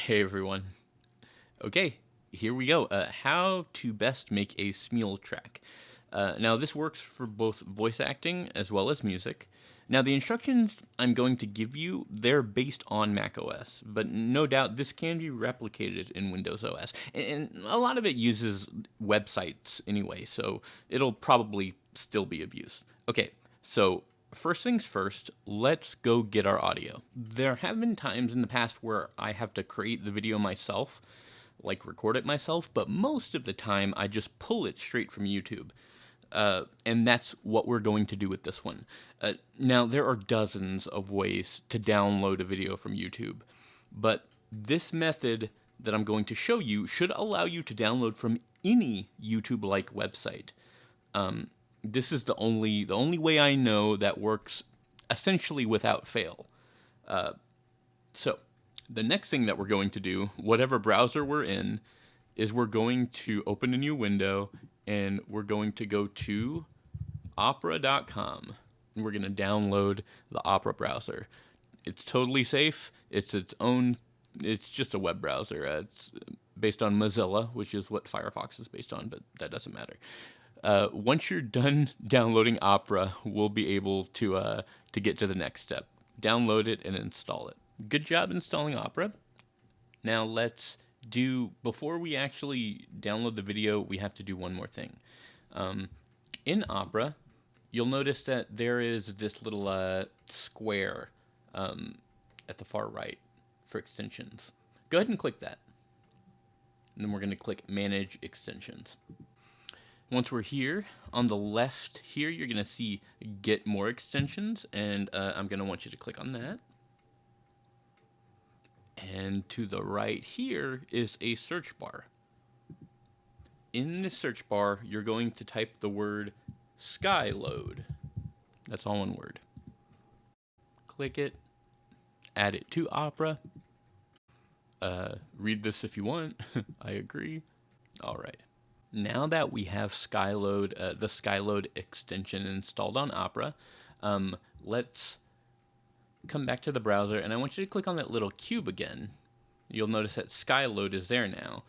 Hey everyone. Okay, here we go. How to best make a Smule track. Now this works for both voice acting as well as music. Now the instructions I'm going to give you, they're based on macOS, but no doubt this can be replicated in Windows OS. And a lot of it uses websites anyway, so it'll probably still be of use. Okay, so first things first, let's go get our audio. There have been times in the past where I have to create the video myself, like record it myself, but most of the time I just pull it straight from YouTube. And that's what we're going to do with this one. Now, there are dozens of ways to download a video from YouTube, but this method that I'm going to show you should allow you to download from any YouTube-like website. This is the only way I know that works essentially without fail. So the next thing that we're going to do, whatever browser we're in, is we're going to open a new window and we're going to go to opera.com and we're going to download the Opera browser. It's totally safe. It's just a web browser. It's based on Mozilla, which is what Firefox is based on, but that doesn't matter. Once you're done downloading Opera, we'll be able to get to the next step. Download it and install it. Good job installing Opera. Now before we actually download the video, we have to do one more thing. In Opera, you'll notice that there is this little square at the far right for extensions. Go ahead and click that. And then we're going to click Manage Extensions. Once we're here, on the left here, you're going to see Get More Extensions, and I'm going to want you to click on that. And to the right here is a search bar. In this search bar, you're going to type the word Skyload. That's all one word. Click it, add it to Opera. Read this if you want. I agree. All right. Now that we have the Skyload extension installed on Opera, let's come back to the browser, and I want you to click on that little cube again. You'll notice that Skyload is there now,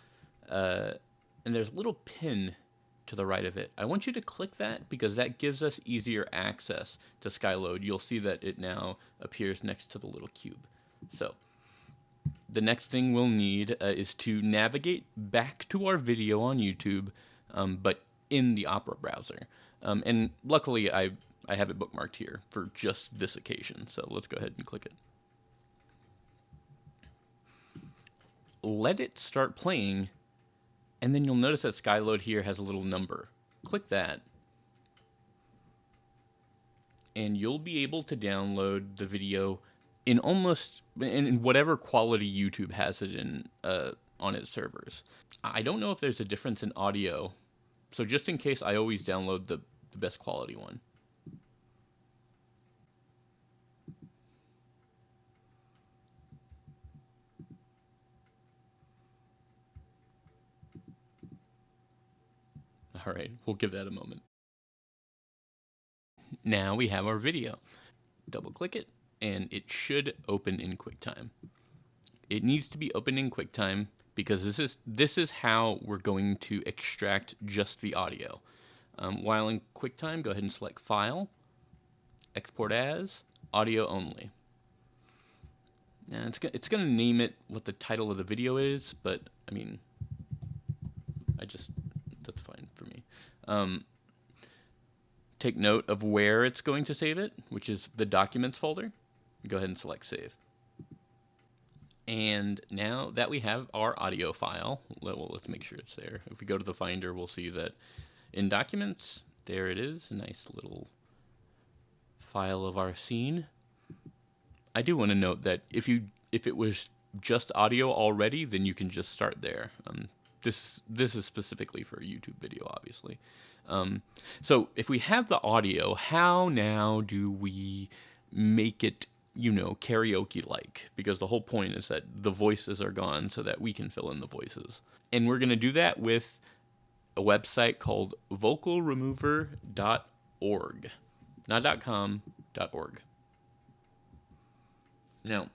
and there's a little pin to the right of it. I want you to click that because that gives us easier access to Skyload. You'll see that it now appears next to the little cube. So the next thing we'll need is to navigate back to our video on YouTube, but in the Opera browser. And luckily, I have it bookmarked here for just this occasion, so let's go ahead and click it. Let it start playing, and then you'll notice that Skyload here has a little number. Click that, and you'll be able to download the video in whatever quality YouTube has it in on its servers. I don't know if there's a difference in audio, so just in case, I always download the best quality one. All right, we'll give that a moment. Now we have our video. Double click it, and it should open in QuickTime. It needs to be open in QuickTime because this is how we're going to extract just the audio. While in QuickTime, go ahead and select File, Export As, Audio Only. Now it's going to name it what the title of the video is, but I mean, that's fine for me. Take note of where it's going to save it, which is the Documents folder. Go ahead and select Save. And now that we have our audio file, let's make sure it's there. If we go to the Finder, we'll see that in Documents, there it is, a nice little file of our scene. I do want to note that if it was just audio already, then you can just start there. This is specifically for a YouTube video, obviously. So if we have the audio, how now do we make it, karaoke-like? Because the whole point is that the voices are gone so that we can fill in the voices. And we're going to do that with a website called vocalremover.org. Not .com, .org. Now,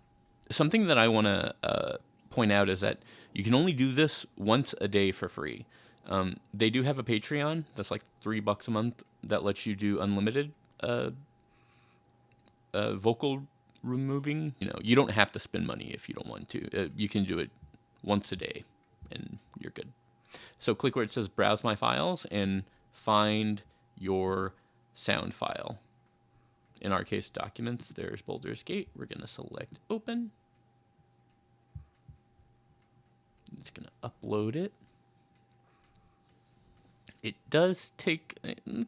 something that I want to point out is that you can only do this once a day for free. They do have a Patreon that's like $3 a month that lets you do unlimited vocal removing. You know, you don't have to spend money if you don't want to. You can do it once a day, and you're good. So click where it says Browse My Files and find your sound file. In our case, Documents. There's Baldur's Gate. We're going to select Open. It's going to upload it. It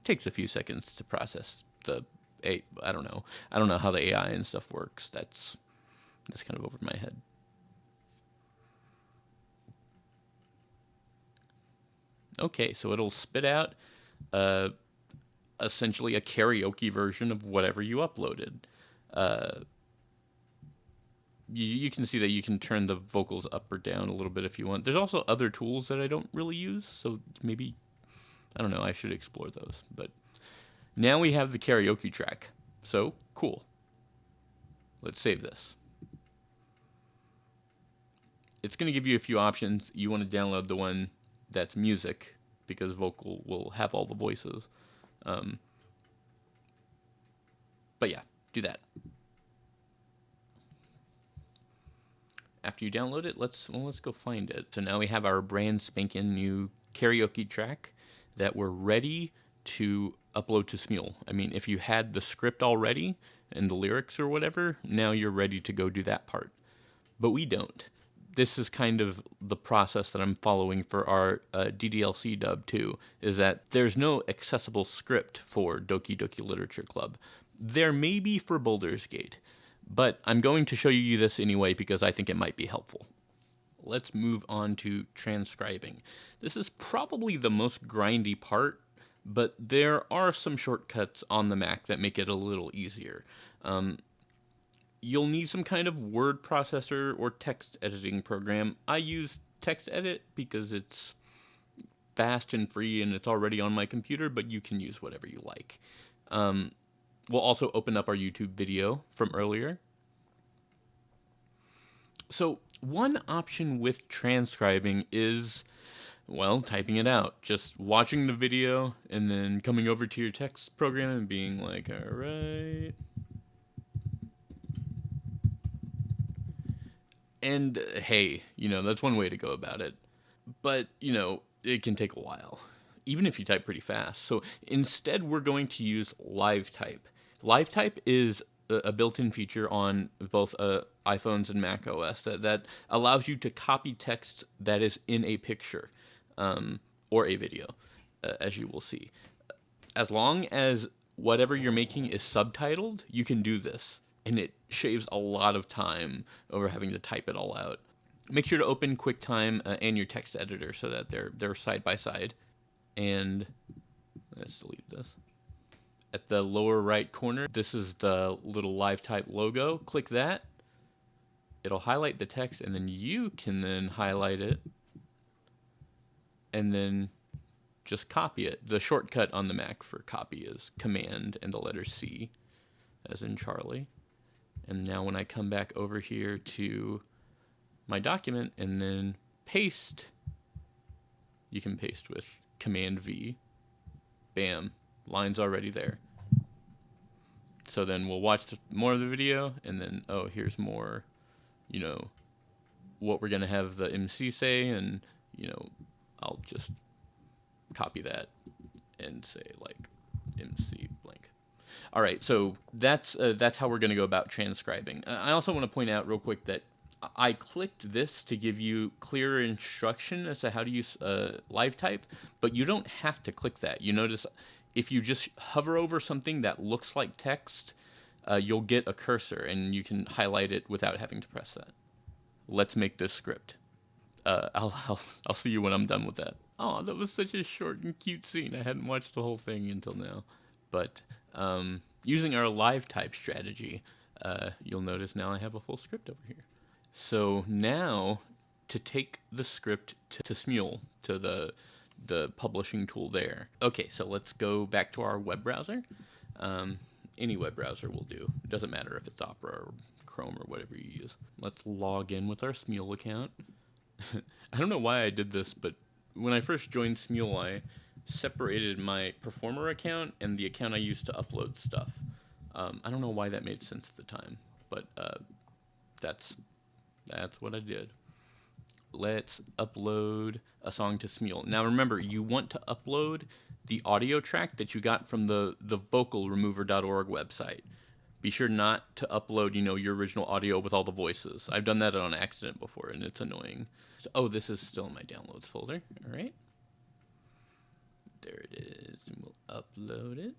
takes a few seconds to process the I don't know how the AI and stuff works. That's kind of over my head. Okay, so it'll spit out essentially a karaoke version of whatever you uploaded. You can see that you can turn the vocals up or down a little bit if you want. There's also other tools that I don't really use, so maybe, I don't know, I should explore those. But now we have the karaoke track. So, cool. Let's save this. It's going to give you a few options. You want to download the one that's music, because vocal will have all the voices. But yeah, do that. After you download it, let's go find it. So now we have our brand spanking new karaoke track that we're ready to upload to Smule. I mean, if you had the script already and the lyrics or whatever, now you're ready to go do that part. But we don't. This is kind of the process that I'm following for our DDLC dub too, is that there's no accessible script for Doki Doki Literature Club. There may be for Baldur's Gate, but I'm going to show you this anyway because I think it might be helpful. Let's move on to transcribing. This is probably the most grindy part, but there are some shortcuts on the Mac that make it a little easier. You'll need some kind of word processor or text editing program. I use TextEdit because it's fast and free and it's already on my computer, but you can use whatever you like. We'll also open up our YouTube video from earlier. So one option with transcribing is, well, typing it out. Just watching the video and then coming over to your text program and being like, all right. And hey, that's one way to go about it. But, it can take a while, even if you type pretty fast. So instead, we're going to use LiveType. LiveType is a built-in feature on both iPhones and Mac OS that allows you to copy text that is in a picture or a video, as you will see. As long as whatever you're making is subtitled, you can do this. And it shaves a lot of time over having to type it all out. Make sure to open QuickTime and your text editor so that they're side by side. And let's delete this. At the lower right corner, this is the little LiveType logo. Click that. It'll highlight the text, and then you can then highlight it and then just copy it. The shortcut on the Mac for copy is Command and the letter C, as in Charlie. And now when I come back over here to my document and then paste, you can paste with Command V. Bam, line's already there. So then we'll watch more of the video and then, oh, here's more, what we're going to have the MC say, and, I'll just copy that and say like MC blank. All right, so that's how we're going to go about transcribing. I also want to point out real quick that I clicked this to give you clearer instruction as to how to use LiveType, but you don't have to click that. You notice if you just hover over something that looks like text, you'll get a cursor, and you can highlight it without having to press that. Let's make this script. I'll see you when I'm done with that. Oh, that was such a short and cute scene. I hadn't watched the whole thing until now. But using our LiveType strategy, you'll notice now I have a full script over here. So now, to take the script to Smule, to the publishing tool there. Okay, so let's go back to our web browser. Any web browser will do. It doesn't matter if it's Opera or Chrome or whatever you use. Let's log in with our Smule account. I don't know why I did this, but when I first joined Smule, I separated my performer account and the account I used to upload stuff. I don't know why that made sense at the time, but that's what I did. Let's upload a song to Smule. Now remember, you want to upload the audio track that you got from the vocalremover.org website. Be sure not to upload, your original audio with all the voices. I've done that on accident before, and it's annoying. So, oh, this is still in my downloads folder. All right. There it is. And we'll upload it.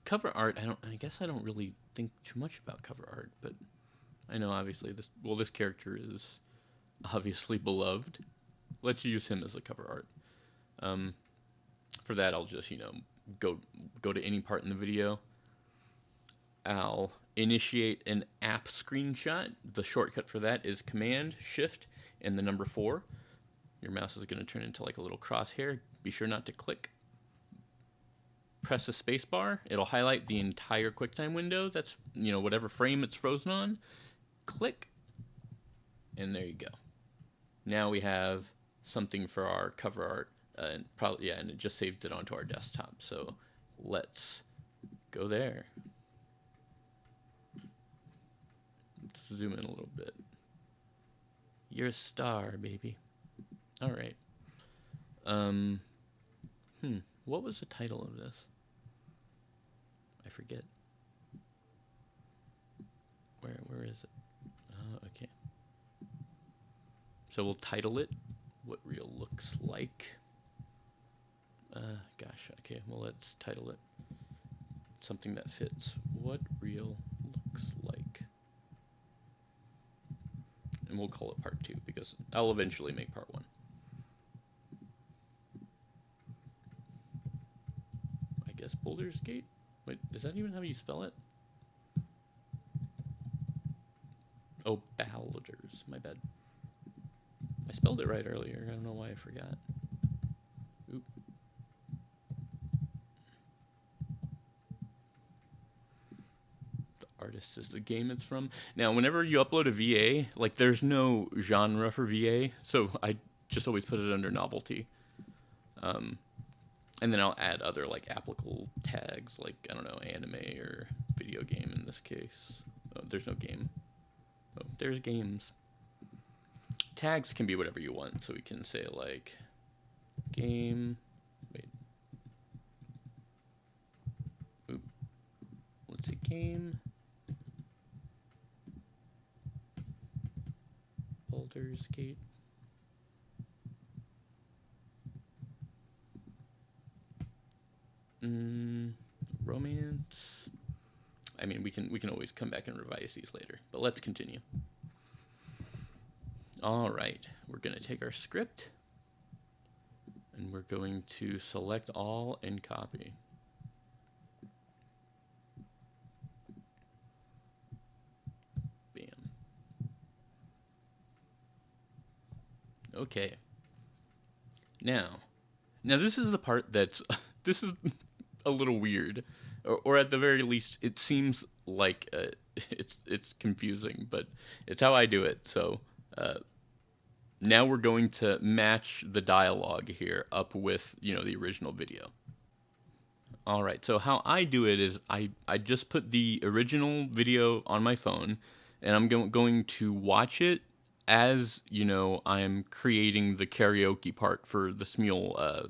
Cover art, I guess I don't really think too much about cover art, but I know obviously this character is obviously beloved. Let's use him as a cover art. For that, I'll just, go to any part in the video. I'll initiate an app screenshot. The shortcut for that is Command, Shift, and the number 4. Your mouse is going to turn into like a little crosshair. Be sure not to click. Press the space bar. It'll highlight the entire QuickTime window. That's, whatever frame it's frozen on. Click. And there you go. Now we have something for our cover art. And it just saved it onto our desktop. So let's go there. Let's zoom in a little bit. You're a star, baby. All right. What was the title of this? I forget. Where is it? Okay. So we'll title it "What Real Looks Like." Okay, well, let's title it something that fits. What Real Looks Like. And we'll call it part 2 because I'll eventually make part 1. I guess Boulder's Gate? Wait, is that even how you spell it? Oh, Baldur's. My bad. I spelled it right earlier. I don't know why I forgot. Oop. Artist is the game it's from. Now, whenever you upload a VA, like there's no genre for VA, so I just always put it under novelty. And then I'll add other like applicable tags, like, I don't know, anime or video game in this case. Oh, there's no game. Oh, there's games. Tags can be whatever you want, so we can say like game. Wait. Oop. Let's say game. Baldur's Gate. Romance. I mean, we can always come back and revise these later, but let's continue. All right, we're going to take our script, and we're going to select all and copy. Bam. Okay. Now this is the part that's this is a little weird, or at the very least, it seems like it's confusing, but it's how I do it. So now we're going to match the dialogue here up with the original video. All right. So how I do it is I just put the original video on my phone, and I'm going to watch it as I'm creating the karaoke part for the Smule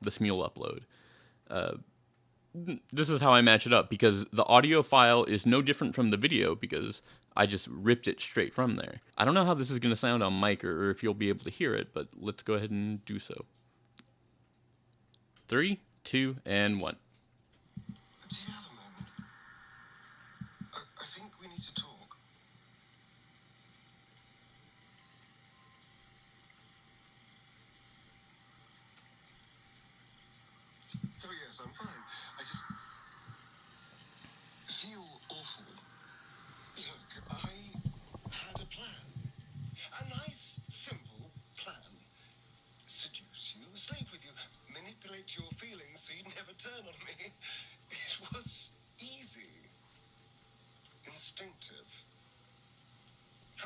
upload. This is how I match it up, because the audio file is no different from the video because I just ripped it straight from there. I don't know how this is going to sound on mic or if you'll be able to hear it, but let's go ahead and do so. 3, 2, and 1. Do you have a moment? I think we need to talk. Oh yes, I'm fine. I just feel awful. Look, I had a plan. A nice, simple plan. Seduce you, sleep with you, manipulate your feelings so you'd never turn on me. It was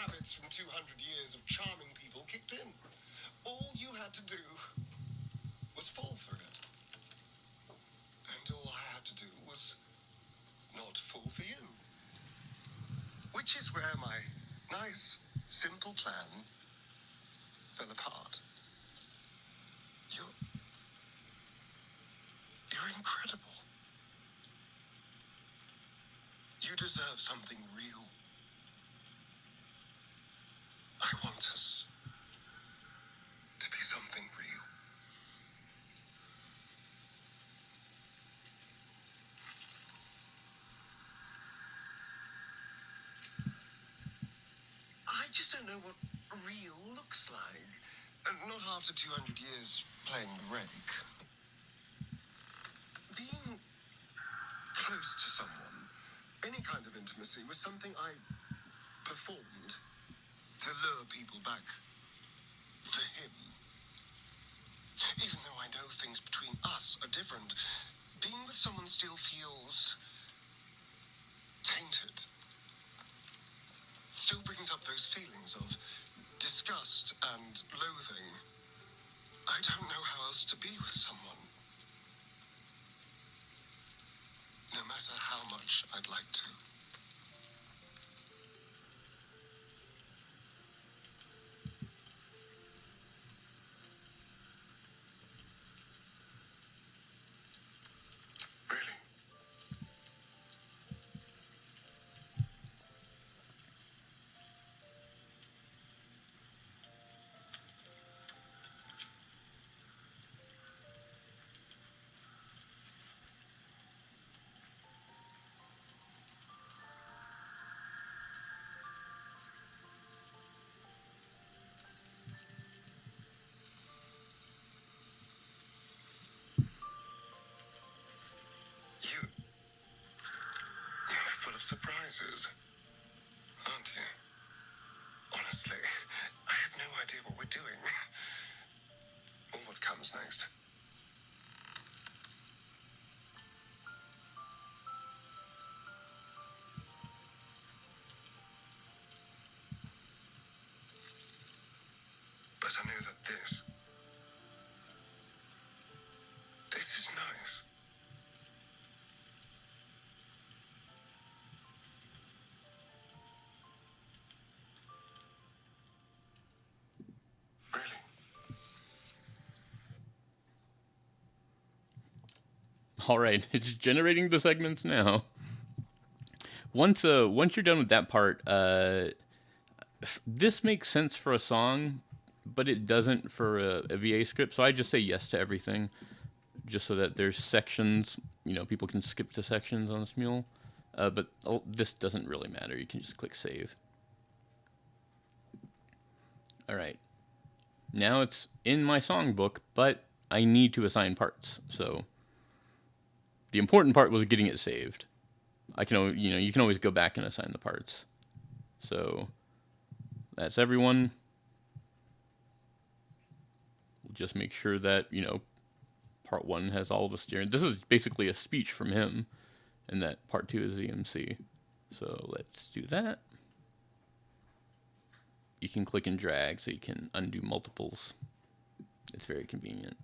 habits from 200 years of charming people kicked in. All you had to do was fall for it. And all I had to do was not fall for you. Which is where my nice, simple plan fell apart. You're incredible. You deserve something real. I want us to be something real. I just don't know what real looks like. And not after 200 years playing the rake. Being close to someone, any kind of intimacy, was something I performed to lure people back for him. Even though I know things between us are different, being with someone still feels tainted. Still brings up those feelings of disgust and loathing. I don't know how else to be with someone. No matter how much I'd like to. Really? You're full of surprises, aren't you? Honestly, I have no idea what we're doing. Or what comes next. But I know that this is nice. Really? All right, it's generating the segments now. Once you're done with that part, this makes sense for a song, but it doesn't for a VA script. So I just say yes to everything, just so that there's sections. People can skip to sections on Smule. But this doesn't really matter. You can just click save. All right. Now it's in my songbook, but I need to assign parts. So the important part was getting it saved. I can, you can always go back and assign the parts. So that's everyone. We'll just make sure that, part 1 has all the steering. This is basically a speech from him, and that part 2 is the MC. So let's do that. You can click and drag, so you can undo multiples. It's very convenient.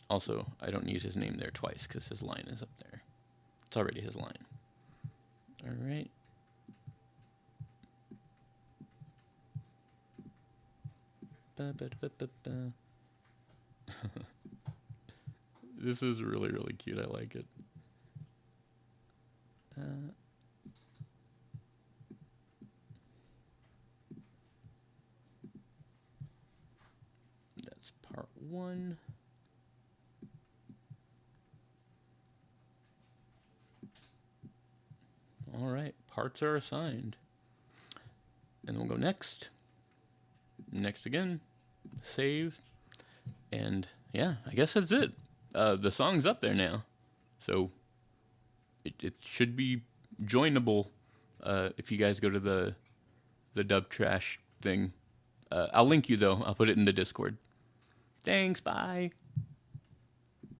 Also, I don't need his name there twice, because his line is up there. It's already his line. All right. This is really, really cute. I like it. That's part 1. All right, parts are assigned. And we'll go next. Next again. Save. And yeah, I guess that's it. The song's up there now. So it should be joinable if you guys go to the Dub Trash thing. I'll link you, though. I'll put it in the Discord. Thanks, bye.